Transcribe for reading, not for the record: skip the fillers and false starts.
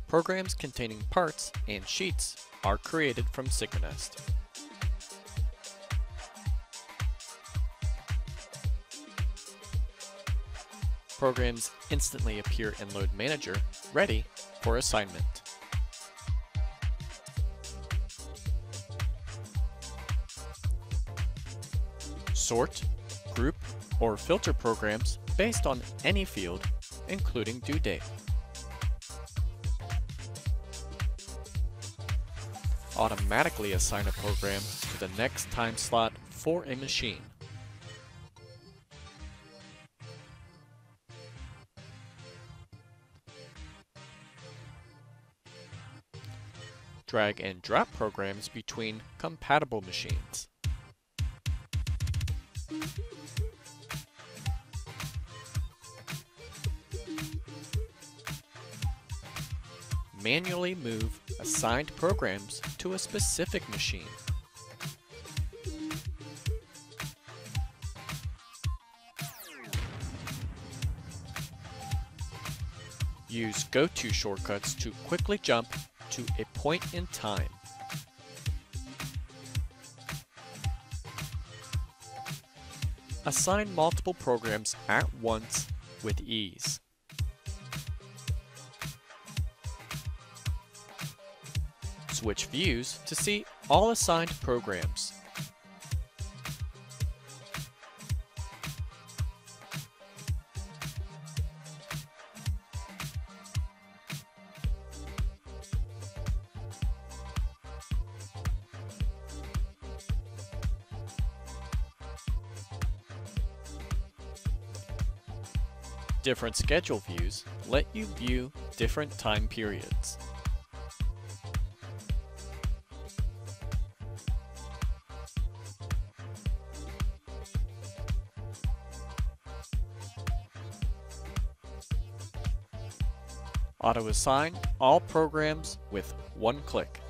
Programs containing parts and sheets are created from SigmaNEST. Programs instantly appear in Load Manager, ready for assignment. Sort, group, or filter programs based on any field, including due date. Automatically assign a program to the next time slot for a machine. Drag and drop programs between compatible machines. Manually move assigned programs to a specific machine. Use go-to shortcuts to quickly jump to a point in time. Assign multiple programs at once with ease. Switch views to see all assigned programs. Different schedule views let you view different time periods. Auto-assign all programs with one click.